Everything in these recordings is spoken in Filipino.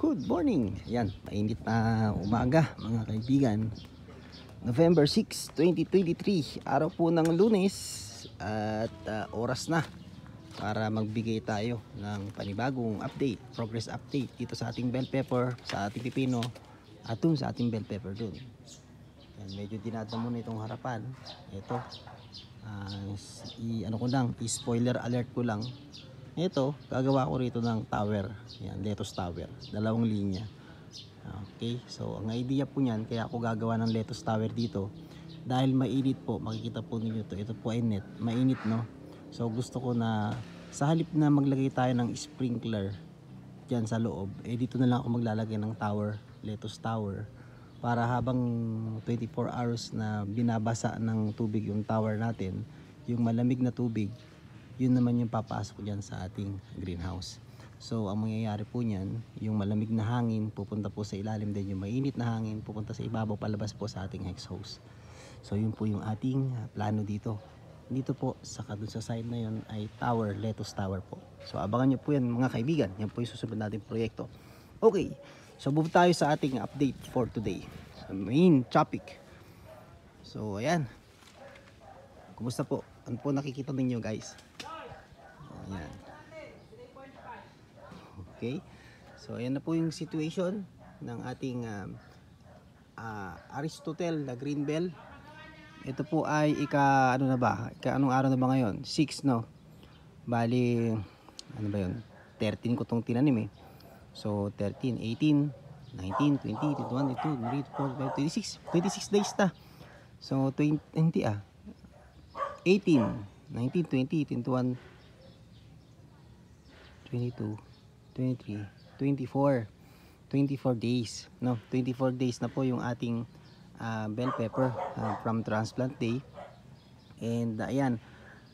Good morning. Ayan, mainit na umaga mga kaibigan. November 6, 2023. Araw po ng Lunes at oras na para magbigay tayo ng panibagong update, progress update dito sa ating bell pepper, sa ating pipino at dun sa ating bell pepper dun. Ayan, medyo dinada muna itong harapan. Ito, i-spoiler alert ko lang. Ito, gagawa ko rito ng tower. Yan, lettuce tower. Dalawang linya. Okay, so ang idea po niyan, kaya ako gagawa ng lettuce tower dito. Dahil mainit po, makikita po ninyo to. Ito po ay net. Mainit, no? So gusto ko na, sa halip na maglagay tayo ng sprinkler dyan sa loob, dito na lang ako maglalagay ng tower, lettuce tower. Para habang 24 hours na binabasa ng tubig yung tower natin, yung malamig na tubig, yun naman yung papasok dyan sa ating greenhouse. So ang mangyayari po nyan, yung malamig na hangin pupunta po sa ilalim, din yung mainit na hangin pupunta sa ibabaw, palabas po sa ating exhaust. So yun po yung ating plano dito. Dito po dun sa side na yun ay tower, lettuce tower po. So abangan nyo po yan mga kaibigan. Yan po yung susunod nating proyekto. Okay, so move tayo sa ating update for today, sa main topic. So ayan, kumusta po? Ano po nakikita ninyo guys? Ayan. Okay, so ayan na po yung situation ng ating Aristotle na green bell. Ito po ay anong araw na ba ngayon? 6, no? Bali, ano ba yun? 13 ko tong tinanim eh. So 13, 18, 19, 20, 21, 22, 23, 24, 26 days na. So 18, 19, 20, 21, 22, 23, 24 days, no? 24 days na po yung ating bell pepper from transplant day. And ayan,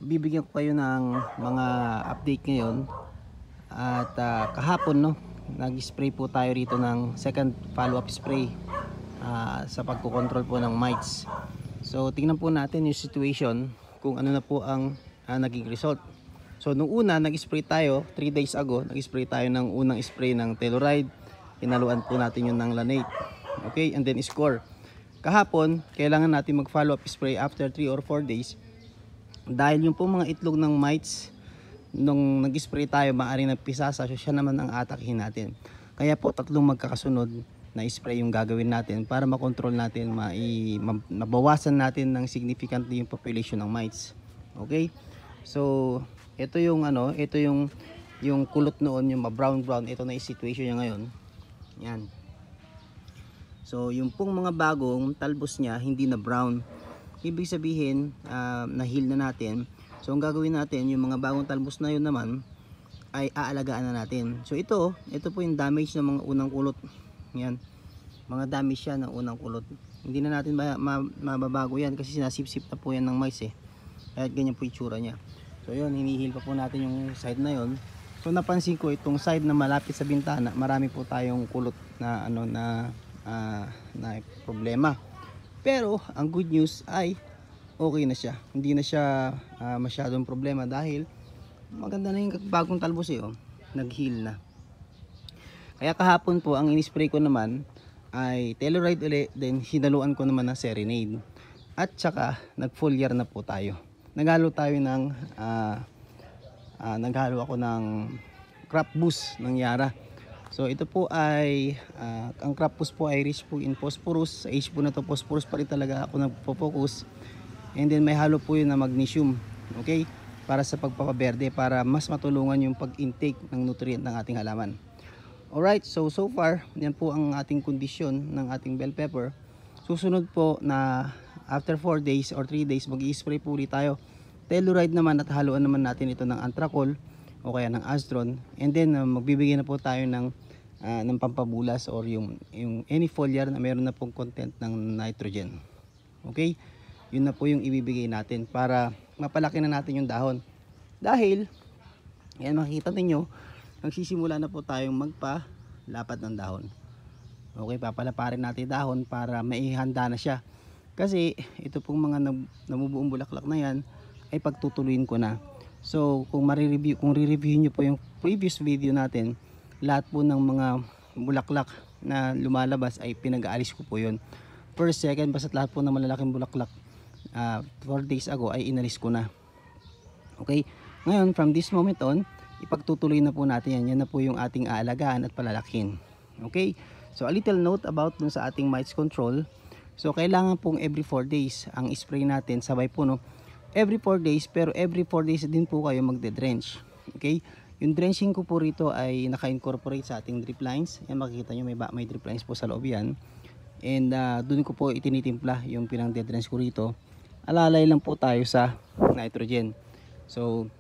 bibigyan ko kayo ng mga update ngayon. At kahapon, no, nag-spray po tayo rito ng second follow-up spray sa pagko-control po ng mites. So tingnan po natin yung situation kung ano na po ang naging result. So nung una nag-spray tayo 3 days ago, nag-spray tayo ng unang spray ng Telluride. Inaluan po natin yun ng Lanate. Okay, and then score. Kahapon, kailangan natin mag-follow up spray after 3 or 4 days. Dahil yung po mga itlog ng mites nung nag-spray tayo maaaring nagpisasa, so siya naman ang atakihin natin. Kaya po tatlong magkakasunod na spray yung gagawin natin para makontrol natin, mabawasan natin ng significantly yung population ng mites. Okay? So ito yung yung kulot noon, yung brown, ito na yung situation niya ngayon. Yan. So yung pong mga bagong talbos niya hindi na brown. Ibig sabihin na-heal na natin. So ang gagawin natin, yung mga bagong talbos na yun naman ay aalagaan na natin. So ito po yung damage ng mga unang kulot. Yan. Mga damage siya ng unang kulot. Hindi na natin mababago yan kasi sinasip-sip na po yan ng mice eh. Kaya ganyan po yung tsura niya. So yun, hinihil pa po natin yung side na yun. So napansin ko itong side na malapit sa bintana, marami po tayong kulot na na problema. Pero ang good news ay okay na siya. Hindi na siya masyadong problema dahil maganda na yung bagong talbos eh, oh. Nag-heal na. Kaya kahapon po ang in-spray ko naman ay Telluride ulit, then hinaluan ko naman ng Serenade. At saka nag-foliar na po tayo. Naghalo ako ng crop boost ng Yara. So ito po ay ang crop boost po ay rich po in phosphorus. Sa age po na to, phosphorus pa rin talaga ako nagpo-focus. And then may halo po yun na magnesium. Okay? Para sa pagpapaberde, para mas matulungan yung pag-intake ng nutrient ng ating halaman. Alright, so far, yan po ang ating kondisyon ng ating bell pepper. Susunod po na after 4 days or 3 days, mag-i-spray po ulit tayo. Telluride naman at haluan naman natin ito ng Antracol o kaya ng Astron. And then magbibigay na po tayo ng pampabulas or yung any foliar na meron na pong content ng nitrogen. Okay? Yun na po yung ibibigay natin para mapalaki na natin yung dahon. Dahil, yan makikita ninyo, nagsisimula na po tayong magpalapat ng dahon. Okay, papalaparin natin dahon para maihanda na siya. Kasi ito pong mga namubuong bulaklak na yan ay pagtutuloyin ko na. So kung re-review nyo po yung previous video natin, lahat po ng mga bulaklak na lumalabas ay pinag-aalis ko po yun. First, second, basta lahat po ng malalaking bulaklak 4 days ago ay inalis ko na. Okay, ngayon from this moment on, ipagtutuloy na po natin yan. Yan na po yung ating aalagaan at palalakin. Okay, so a little note about dun sa ating mites control. So kailangan pong every 4 days ang spray natin, sabay po no, every 4 days, pero every 4 days din po kayo magde-drench. Okay, yung drenching ko po rito ay naka-incorporate sa ating drip lines. Yan, makikita nyo may drip lines po sa loob yan. And dun ko po itinitimpla yung pinang-drench ko rito. Alalay lang po tayo sa nitrogen. So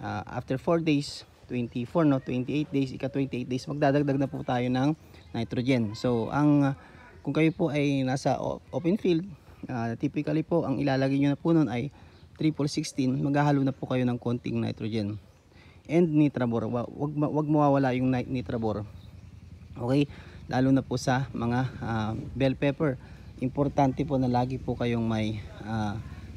after 4 days, 24 no, 28 days, ika 28 days, magdadagdag na po tayo ng nitrogen. So kung kayo po ay nasa open field, typically po ang ilalagay nyo na po nun ay 1616, maghahalo na po kayo ng konting nitrogen and nitrabor. Wag mawawala yung nitrabor. Okay, lalo na po sa mga bell pepper. Importante po na lagi po kayong may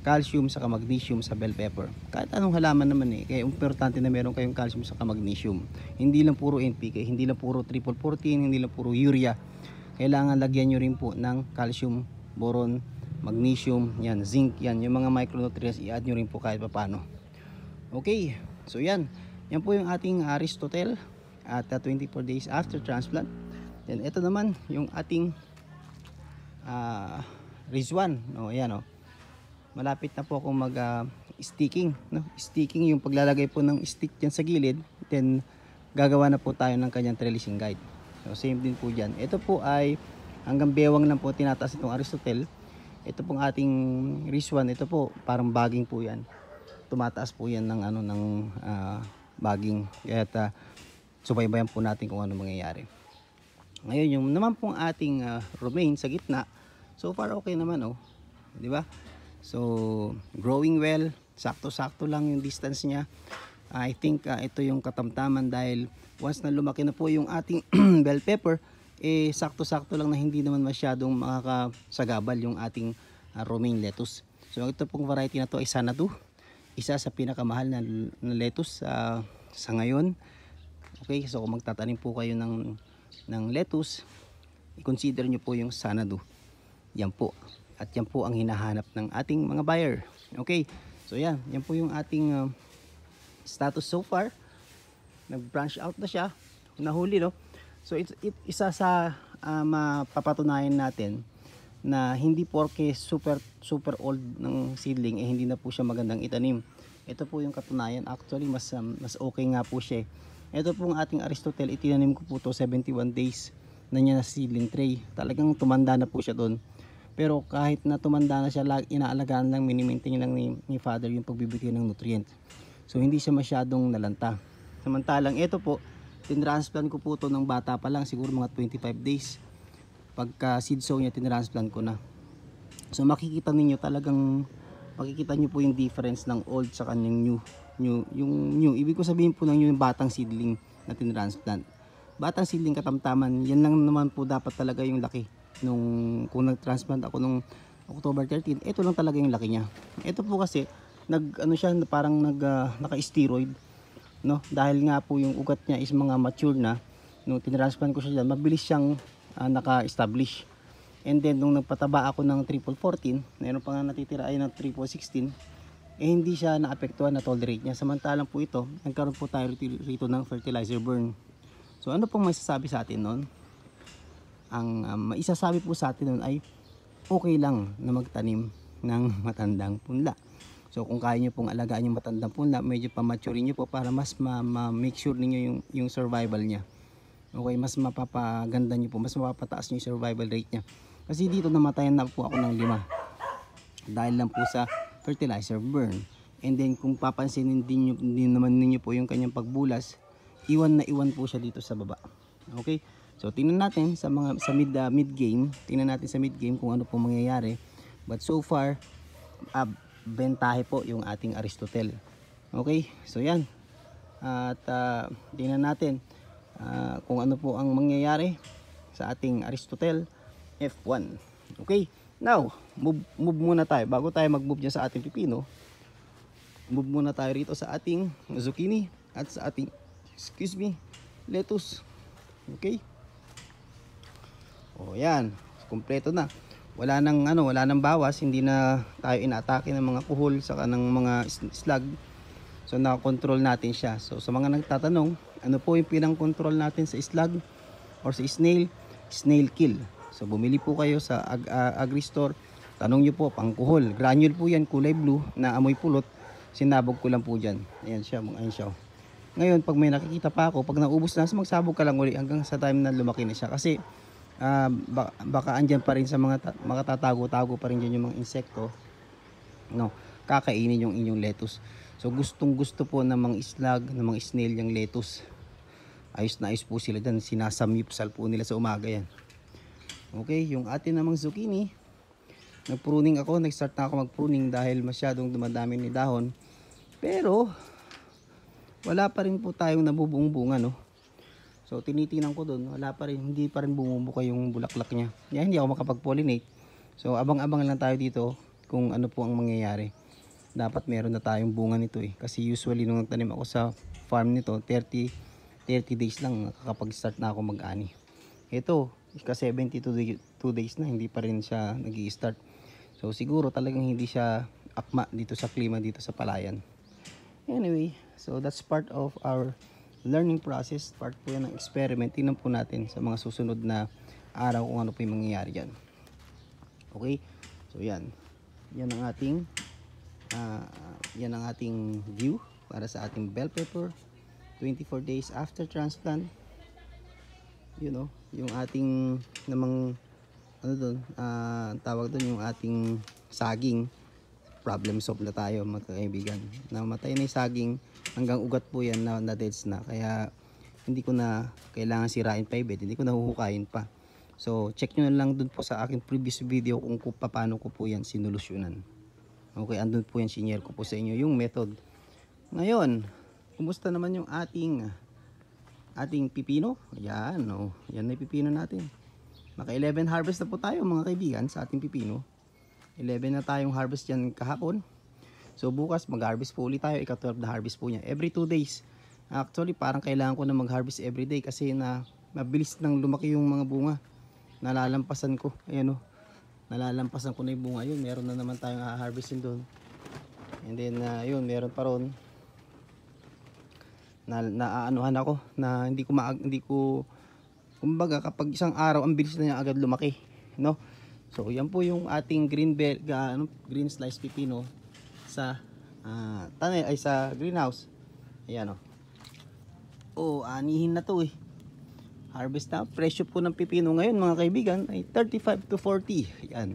calcium saka magnesium sa bell pepper. Kahit anong halaman naman kaya importante na meron kayong calcium saka magnesium. Hindi lang puro NPK, hindi lang puro triple 14, hindi lang puro urea. Kailangan lagyan nyo rin po ng calcium, boron, magnesium, yan, zinc, yan, yung mga micronutrients i-add nyo rin po kahit paano. Okay, so yan po yung ating Aristotle at 24 days after transplant. Then ito naman yung ating Rizwan. Ayan malapit na po akong mag sticking, no? Sticking yung paglalagay po ng stick dyan sa gilid. Then gagawa na po tayo ng kanyang trellising guide. So same din po dyan. Ito po ay hanggang bewang lang po tinataas itong Aristotle. Ito pong ating Rizwan, ito po parang bagging po yan. Tumataas po yan ng bagging. Kaya subaybayan po natin kung ano mangyayari. Ngayon yung naman pong ating romaine sa gitna, so far okay naman di ba? So growing well, sakto-sakto lang yung distance niya. I think ito yung katamtaman dahil once na lumaki na po yung ating bell pepper, sakto-sakto lang na hindi naman masyadong makakasagabal yung ating romaine lettuce. So ito pong variety na to ay Sanadu, isa sa pinakamahal na lettuce sa ngayon. Okay, so kung magtatanim po kayo ng lettuce, i-consider nyo po yung Sanadu. Yan po. At yan po ang hinahanap ng ating mga buyer. Okay, so yan po yung ating status so far. Nag-branch out na siya. Nahuli So isa sa mapapatunayan natin na hindi porke super old ng seedling hindi na po siya magandang itanim. Ito po yung katunayan. Actually mas okay nga po siya. Ito pong ating Aristotle, itinanim ko po to 71 days na niya na seedling tray. Talagang tumanda na po siya doon. Pero kahit na tumanda na siya, inaalagaan lang, minimaintain lang ni father yung pagbibigay ng nutrient. So hindi siya masyadong nalanta. Samantalang ito po, tinransplant ko po to ng bata pa lang, siguro mga 25 days. Pagka seed sow niya, tinransplant ko na. So makikita niyo po yung difference ng old sa kanyang new. Yung new, ibig ko sabihin po ng new yung batang seedling na tinransplant. Batang seedling katamtaman, yan lang naman po dapat talaga yung laki. Kung nag-transplant ako nung October 13, ito lang talaga yung laki niya. Ito po kasi parang naka-steroid, no? Dahil nga po yung ugat niya is mga mature na. Nung tinransplant ko siya diyan, mabilis siyang naka-establish. And then nung nagpataba ako ng triple 14, mayroon pa nga natitira ay ng triple 16, hindi siya naapektuhan na tolerate niya. Samantalang po ito, nagkaroon po tayo rito ng fertilizer burn. So ano pong masasabi sa atin nun? Ang maisasabi po sa atin nun ay okay lang na magtanim ng matandang punla. So kung kaya nyo pong alagaan yung matandang punla, medyo pamature nyo po para mas ma-make sure ninyo yung survival niya. Okay, mas mapapaganda nyo po, mas mapapataas nyo yung survival rate niya. Kasi dito namatayan na po ako ng 5 dahil lang po sa fertilizer burn. And then kung papansinin din naman ninyo po yung kanyang pagbulas, iwan na iwan po siya dito sa baba. Okay, so tingnan natin sa mid game, kung ano po mangyayari. But so far bentahe po yung ating Aristotle. Okay, so yan. At tingnan natin kung ano po ang mangyayari sa ating Aristotle F1. Okay, now move muna tayo. Bago tayo mag-move dyan sa ating pipino, move muna tayo rito sa ating zucchini at sa ating lettuce. Okay, O yan, kumpleto na. Wala nang bawas, hindi na tayo inaatake ng mga kuhol saka ng mga slug. So nakakontrol natin siya. So sa mga nagtatanong, ano po yung pinang-control natin sa slug or sa snail? Snail kill. So bumili po kayo sa agri-store. Tanong nyo po, pangkuhol. Granule po yan, kulay blue, na amoy pulot. Sinabog ko lang po dyan. Ayan siya, ayan siya. Ngayon, pag may nakikita pa ako, pag naubos na, magsabog ka lang uli hanggang sa time na lumaki na siya. Kasi baka andyan pa rin sa mga tatago-tago pa rin dyan yung mga insekto, no, kakainin yung inyong lettuce. So gustong gusto po ng mga slug, ng mga snail yung lettuce. Ayos na ayos po sila dyan, sinasamyupsal po nila sa umaga yan. Okay, yung atin namang zucchini, nag-pruning ako, nag-start na ako mag-pruning dahil masyadong dumadami ni dahon. Pero wala pa rin po tayong nabubuong bunga, no. So tinitingnan ko doon, wala pa rin, hindi pa rin bumubuka yung bulaklak niya. Yan, hindi ako makapag-pollinate. So abang-abang lang tayo dito kung ano po ang mangyayari. Dapat meron na tayong bunga nito eh. Kasi usually nung nagtanim ako sa farm nito, 30 days lang nakakapag-start na ako mag-ani. Ito, kasi 72 days na, hindi pa rin siya nag-i-start. So siguro talagang hindi siya akma dito sa klima dito sa palayan. Anyway, so that's part of our learning process, part po yan ng experiment. Tingnan po natin sa mga susunod na araw kung ano po yung mangyayari dyan. Okay, so yan ang ating view para sa ating bell pepper 24 days after transplant. You know, yung ating namang tawag doon, yung ating saging, problem solved na tayo mga kaibigan. Namatay na yung saging, hanggang ugat po yan na deads na, kaya hindi ko na kailangan sirain pa ibet, hindi ko na huhukayin pa. So check nyo na lang dun po sa aking previous video kung paano ko po yan sinulusyonan. Okay, andun po yan, sinyer ko po sa inyo yung method. Ngayon, kumusta naman yung ating pipino? Yan, yan na yung pipino natin. Naka 11 harvest na po tayo mga kaibigan sa ating pipino. 11 na tayong harvest yan kahapon. So bukas mag-harvest po ulit tayo. Ika-12 na harvest po niya. Every 2 days. Actually parang kailangan ko na mag-harvest every day kasi na mabilis nang lumaki yung mga bunga. Nalalampasan ko. Ayan o. Nalalampasan ko na yung bunga. Yun, meron na naman tayong harvestin doon. And then yun, meron pa ron. Naaanuhan ako na hindi ko kumbaga kapag isang araw ang bilis na niya agad lumaki, no? So yan po yung ating green slice pipino sa sa greenhouse. Ayan anihin na to eh. Harvest na. Presyo po ng pipino ngayon mga kaibigan ay 35 to 40. Yan,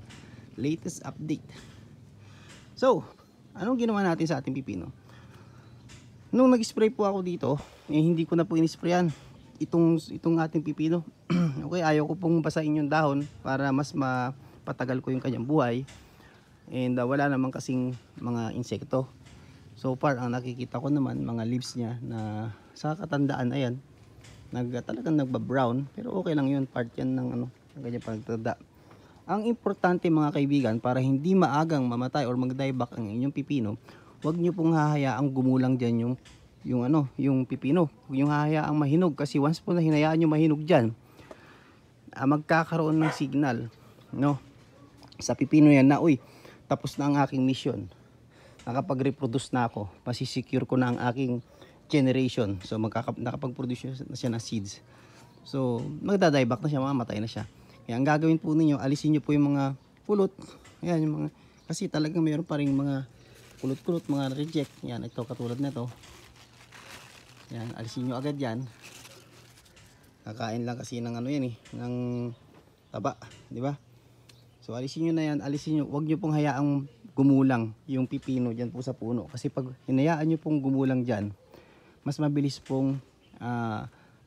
latest update. So anong ginawa natin sa ating pipino? Nung nag-spray po ako dito, hindi ko na po in-sprayan itong ating pipino. Okay, ayaw ko pong basahin yung dahon para mas mapatagal ko yung kanyang buhay. And wala naman kasing mga insekto. So far, ang nakikita ko naman, mga leaves niya na sa katandaan, ayan, talagang nagba-brown. Pero okay lang yun, part yan ng ganyan pagtanda. Ang importante mga kaibigan, para hindi maagang mamatay or mag-dieback ang inyong pipino, huwag nyo pong hahayaang gumulang dyan yung pipino. Huwag nyo hahayaang mahinog kasi once po na hinayaan nyo mahinog dyan, magkakaroon ng signal, no, sa pipino yan na, uy, tapos na ang aking mission. Nakapag-reproduce na ako. Masisecure ko na ang aking generation. So nakapag-produce na siya ng seeds. So magda-dieback na siya, mamamatay na siya. Kaya ang gagawin po ninyo, alisin nyo po yung mga pulot. Ayan, yung mga, kasi talagang mayroon pa rin mga kulot-kulot, mga reject. Yan, ito katulad na to. Yan, alisin nyo agad yan. Kakain lang kasi ng yan ng taba, di ba? So alisin nyo na yan, alisin nyo. Huwag nyo pong hayaang gumulang yung pipino dyan po sa puno. Kasi pag hinayaan nyo pong gumulang dyan, mas mabilis pong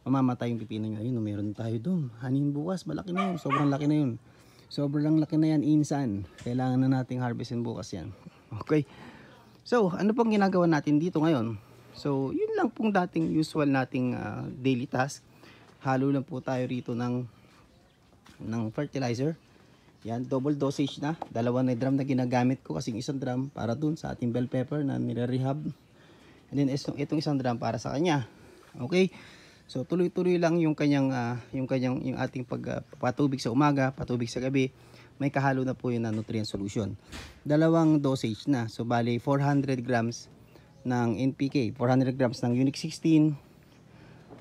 mamamatay yung pipino nyo. Ayun, meron tayo doon. Hanin bukas, malaki na yun. Sobrang laki na yun. Sobrang laki na yan, insan. Kailangan na nating harvestin bukas yan. Okay. So, ano pong ginagawa natin dito ngayon? So, yun lang pong dating usual nating daily task. Halo lang po tayo rito ng fertilizer. Yan, double dosage na. 2 na drum na ginagamit ko kasing 1 drum para dun sa ating bell pepper na nire-rehab. And then itong 1 drum para sa kanya. Okay? So tuloy-tuloy lang yung kanyang yung ating patubig sa umaga, patubig sa gabi. May kahalo na po yung nutrient solution. Dalawang dosage na. So bali 400 grams ng NPK, 400 grams ng Unique 16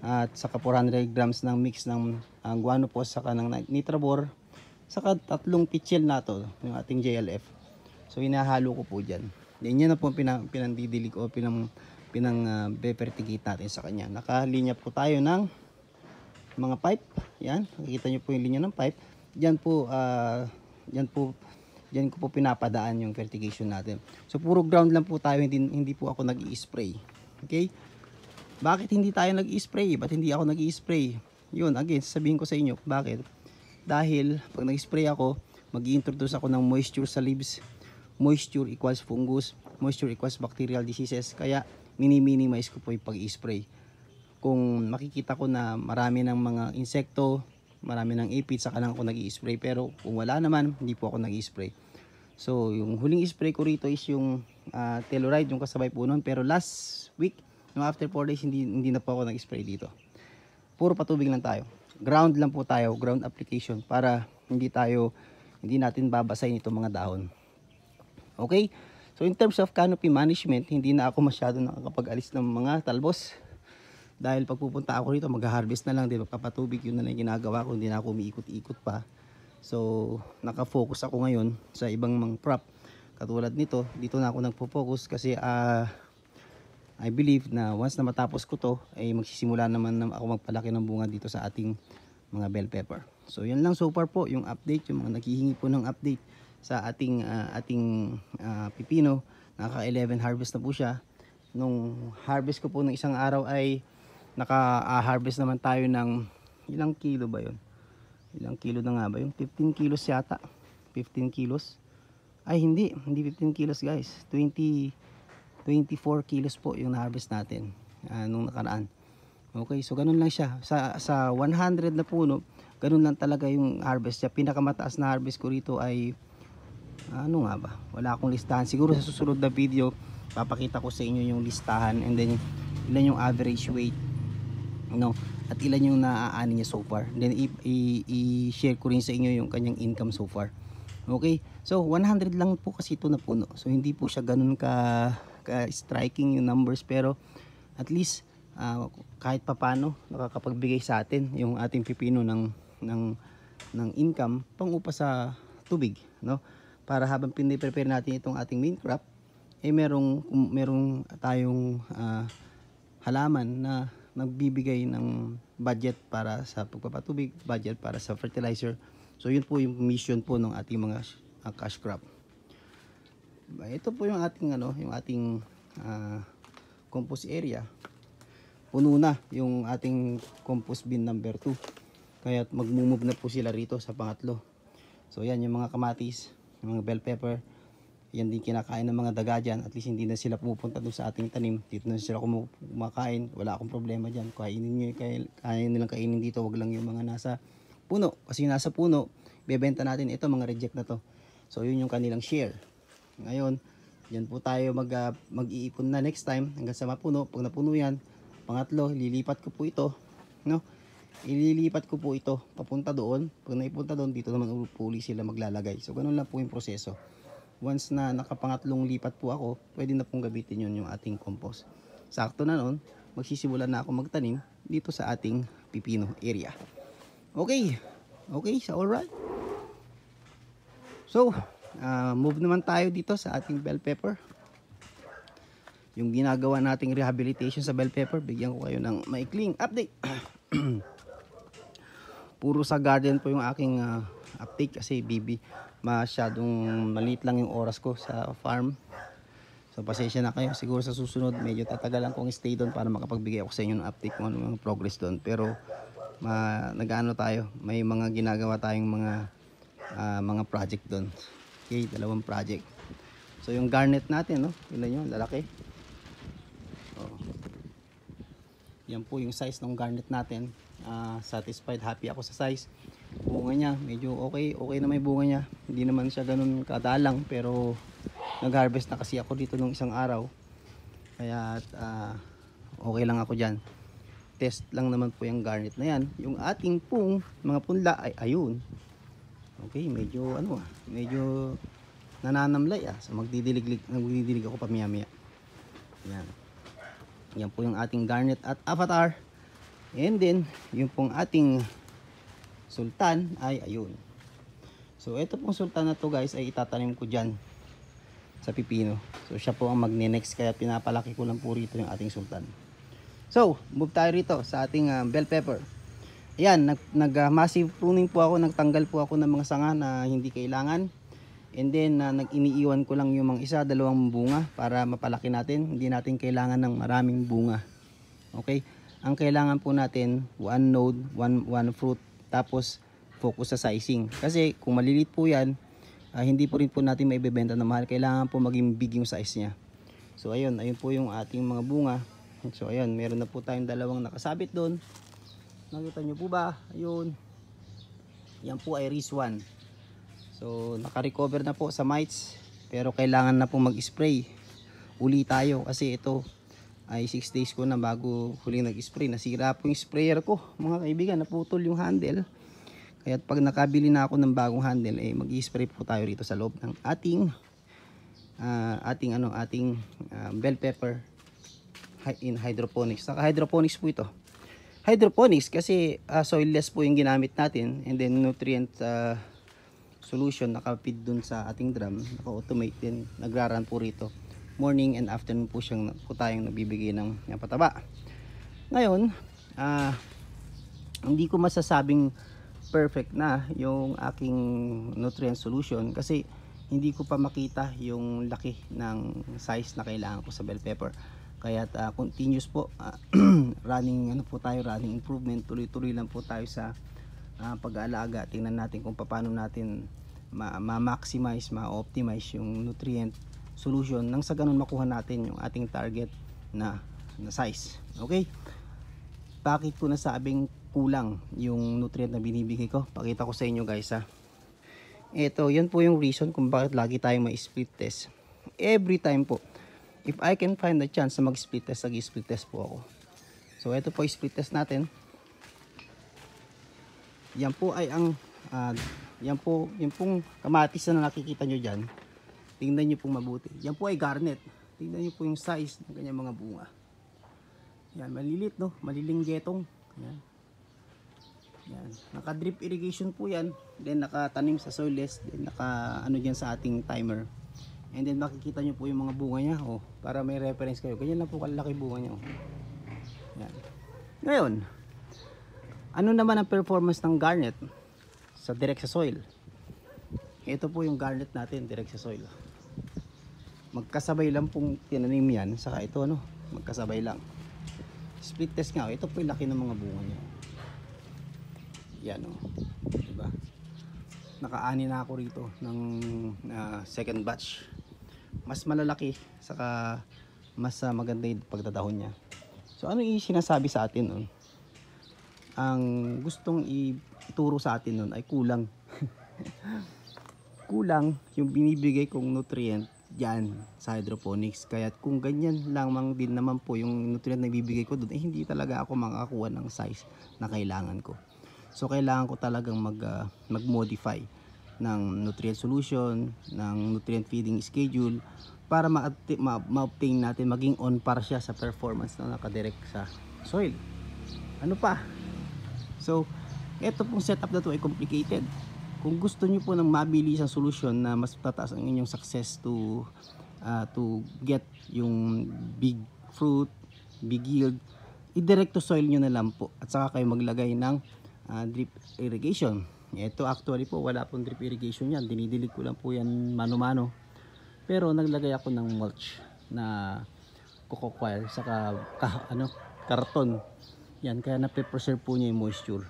at saka 400 grams ng mix ng guanopos saka ng Nitrabor saka tatlong pitchel na to, yung ating JLF. So hinahalo ko po diyan. Yan na po pinandidilig o befertigate natin sa kanya. Nakalinya po tayo ng mga pipe. Yan, nakikita niyo po yung linya ng pipe. Diyan ko po pinapadaan yung fertigation natin. So puro ground lang po tayo, hindi po ako nag-i-spray. Okay? Bakit hindi tayo nag-i-spray? Ba't hindi ako nag-i-spray? Yun, again, sasabihin ko sa inyo, bakit? Dahil pag nag-spray ako, mag-i-introduce ako ng moisture sa leaves. Moisture equals fungus, moisture equals bacterial diseases. Kaya minimize ko po yung pag-i-spray. Kung makikita ko na marami ng mga insekto, marami ng aphids, saka lang ako nag-i-spray. Pero kung wala naman, hindi po ako nag-i-spray. So yung huling spray ko rito is yung Telluride, yung kasabay po nun. Pero last week, yung after 4 days, hindi na po ako nag-spray dito. Puro patubig lang tayo. Ground lang po tayo, ground application, para hindi natin babasahin itong mga dahon. Okay? So in terms of canopy management, hindi na ako masyado nakakapag-alis ng mga talbos. Dahil pag pupunta ako rito, mag-harvest na lang, di ba, papatubig, yun na lang ginagawa ko, hindi na ako umiikot-ikot pa. So naka-focus ako ngayon sa ibang mga crop. Katulad nito, dito na ako nagpo-focus kasi I believe na once na matapos ko to, ay magsisimula naman na ako magpalaki ng bunga dito sa ating mga bell pepper. So yan lang so far po yung update, yung mga naghihingi po ng update sa ating pipino. Naka 11 harvest na po siya. Nung harvest ko po ng isang araw ay naka-harvest naman tayo ng ilang kilo ba yun? Ilang kilo na nga ba? Yung 15 kilos yata. 15 kilos. Ay hindi 15 kilos guys. 24 kilos po yung na-harvest natin nung nakaraan. Okay, so ganun lang siya. Sa 100 na puno, ganun lang talaga yung harvest niya. Pinakamataas na harvest ko rito ay ano nga ba? Wala akong listahan. Siguro sa susunod na video, papakita ko sa inyo yung listahan and then ilan yung average weight, at ilan yung naaani niya so far. And then i-share ko rin sa inyo yung kanyang income so far. Okay? So 100 lang po kasi ito na puno. So hindi po siya ganun ka striking yung numbers, pero at least kahit papano nakakapagbigay sa atin yung ating pipino ng income pang-upa sa tubig, para habang piniprepare natin itong ating main crop, merong tayong halaman na nagbibigay ng budget para sa pagpapatubig, budget para sa fertilizer. So yun po yung mission po ng ating mga cash crop. Ito po yung ating compost area. Puno na yung ating compost bin number 2. Kaya magmumove na po sila rito sa pangatlo. So yan yung mga kamatis, yung mga bell pepper. Yan din kinakain ng mga daga dyan. At least hindi na sila pupunta doon sa ating tanim. Dito na sila kumakain. Wala akong problema dyan. Kaya nilang kainin dito. Wag lang yung mga nasa puno. Kasi yung nasa puno, bebenta natin. Ito mga reject na to. So yun yung kanilang share. Ngayon, yan po tayo mag-iipon na next time hanggang sa mapuno. Pag napuno yan, pangatlo, ililipat ko po ito, ililipat ko po ito papunta doon. Pag naipunta doon, dito naman uli sila maglalagay. So ganun lang po yung proseso. Once na nakapangatlong lipat po ako, pwede na pong gamitin yun yung ating compost. Sakto na noon, magsisimula na ako magtanim dito sa ating pipino area. Okay, so alright. So move naman tayo dito sa ating bell pepper. Yung ginagawa nating rehabilitation sa bell pepper, bigyan ko kayo ng maikling update. Puro sa garden po yung aking update kasi masyadong maliit lang yung oras ko sa farm. So pasensya na kayo, siguro sa susunod medyo tatagalan kong stay doon para makapagbigay ako sa inyo ng update kung ano yung progress doon. Pero nag-ano tayo, may mga ginagawa tayong mga project doon. Okay, 2 project. So yung garnet natin, yun yun, lalaki. Yan po yung size ng garnet natin. Satisfied, happy ako sa size. Bunga niya, medyo okay na may bunga niya. Hindi naman siya ganun kadalang, pero nag-harvest na kasi ako dito nung isang araw. Kaya okay lang ako dyan. test lang naman po yung garnet na yan. Yung ating pong mga punla ay ayun. Okay, medyo medyo nananamlay So magdidilig ako pamaya-maya. Yan. Yan po yung ating garnet at avatar. And then, yung pong ating sultan ay ayun. So ito pong sultan na to guys ay itatanim ko dyan sa pipino. So siya po ang magne-next, kaya pinapalaki ko lang po rito yung ating sultan. So move tayo rito sa ating bell pepper. Ayan, massive pruning po ako, nagtanggal po ako ng mga sanga na hindi kailangan. And then iniiwan ko lang yung mga isa, dalawang bunga para mapalaki natin. Hindi natin kailangan ng maraming bunga. Okay? Ang kailangan po natin, one node, one fruit, tapos focus sa sizing. Kasi kung malilit po yan, hindi po rin po natin maibebenta na mahal. Kailangan po maging big yung size niya. So ayun po yung ating mga bunga. So ayun, meron na po tayong dalawang nakasabit doon. Nakita nyo po ba? Ayun. Yan po ay Riz 1. So naka-recover na po sa mites. Pero kailangan na po mag-spray. Uli tayo kasi ito ay 6 days ko na bago huling nag-spray. Nasira po yung sprayer ko, mga kaibigan. Naputol yung handle. Kaya pag nakabili na ako ng bagong handle, mag-i-spray po tayo rito sa loob ng ating bell pepper in hydroponics. Saka hydroponics po ito. Hydroponics kasi soilless po yung ginamit natin, and then nutrient solution naka-feed dun sa ating drum, naka-automate din, nagra-run po rito. Morning and afternoon po tayong nabibigay ng pataba. Ngayon, hindi ko masasabing perfect na yung aking nutrient solution kasi hindi ko pa makita yung laki ng size na kailangan ko sa bell pepper. Kaya continuous po running running improvement, tuloy-tuloy lang po tayo sa pag-aalaga. Tingnan natin kung paano natin ma-maximize, ma-optimize yung nutrient solution nang sa ganun makuha natin yung ating target na size. Okay? Bakit ko nasabing kulang yung nutrient na binibigay ko? Pakita ko sa inyo guys Ito, yan po yung reason kung bakit lagi tayong ma-split test. Every time po, if I can find the chance na mag-split test, nag-split test po ako. So ito po yung split test natin. Yan po ay yan pong kamatis na nakikita nyo dyan. Tingnan nyo pong mabuti. Yan po ay garnet. Tingnan nyo po yung size ng kanyang mga bunga. Yan, malilit no, malilinggetong. Yan. Yan, naka-drip irrigation po yan. Then nakatanim sa soilless, then dyan sa ating timer. And then makikita nyo po yung mga bunga niya, para may reference kayo. Ganyan lang po kalaki bunga niya. Yan. Ngayon, ano naman ang performance ng garnet direct sa soil? Ito po yung garnet natin direct sa soil. Magkasabay lang pong tinanim yan, saka ito magkasabay lang. Split test nga, ito po yung laki ng mga bunga niya. Yan diba? Nakaani na ako rito ng second batch. Mas malalaki, saka mas maganda yung pagdadahon niya. So ano yung sinasabi sa atin nun? Ang gustong ituro sa atin nun ay kulang. Kulang yung binibigay kong nutrient dyan sa hydroponics. Kaya kung ganyan lamang din naman po yung nutrient na ibibigay ko doon, hindi talaga ako makakakuha ng size na kailangan ko. So kailangan ko talagang mag-modify ng nutrient solution, ng nutrient feeding schedule para ma-obtain natin, maging on par siya sa performance na nakadirect sa soil. Ano pa? So ito pong setup na to ay complicated. Kung gusto nyo po ng mabilis ang solution na mas tataas ang inyong success to get yung big fruit, big yield, i-direct to soil nyo na lang po at saka kayo maglagay ng drip irrigation. Ito actually po wala pong drip irrigation yan, dinidilig ko lang po yan mano-mano, pero naglagay ako ng mulch na coco coir saka karton yan, kaya na-preserve po niya yung moisture.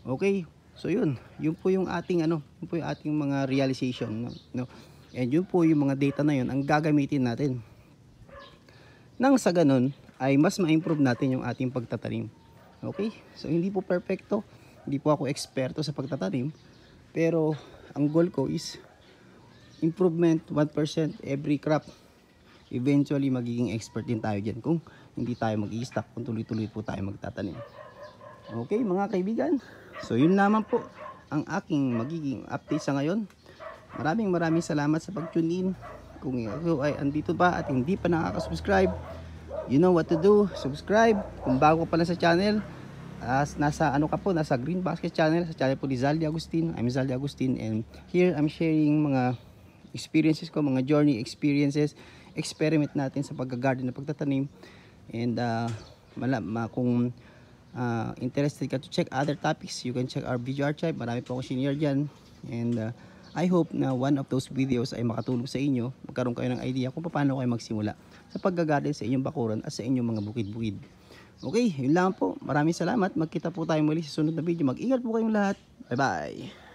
Okay, so yun po yung ating yun po yung ating mga realization and yun po yung mga data na yun ang gagamitin natin nang sa ganun ay mas ma-improve natin yung ating pagtatanim. Okay, so hindi po perfecto, hindi po ako eksperto sa pagtatanim, pero ang goal ko is improvement 1% every crop. Eventually magiging expert din tayo dyan kung hindi tayo mag-i-stop kung tuloy-tuloy po tayo magtatanim. Okay mga kaibigan, so yun lamang po ang aking magiging update sa ngayon. Maraming salamat sa pag-tune in. Kung ikaw ay andito pa at hindi pa nakaka-subscribe, you know what to do, subscribe. Kung bago pa lang sa channel, nasa nasa Green Basket channel, sa channel po ni Zaldi Agustin. I'm Zaldi Agustin, and here I'm sharing mga experiences ko, mga journey experiences, experiment natin sa pag-garden na pagtatanim. And kung interested ka to check other topics, you can check our video archive. Marami po akong senior dyan. And I hope na one of those videos ay makatulong sa inyo, magkaroon kayo ng idea kung paano kayo magsimula sa pag-garden sa inyong bakuran at sa inyong mga bukid-bukid. Okay, yun lang po. Maraming salamat. Magkita po tayo muli sa sunod na video. Mag-ingat po kayong lahat. Bye-bye.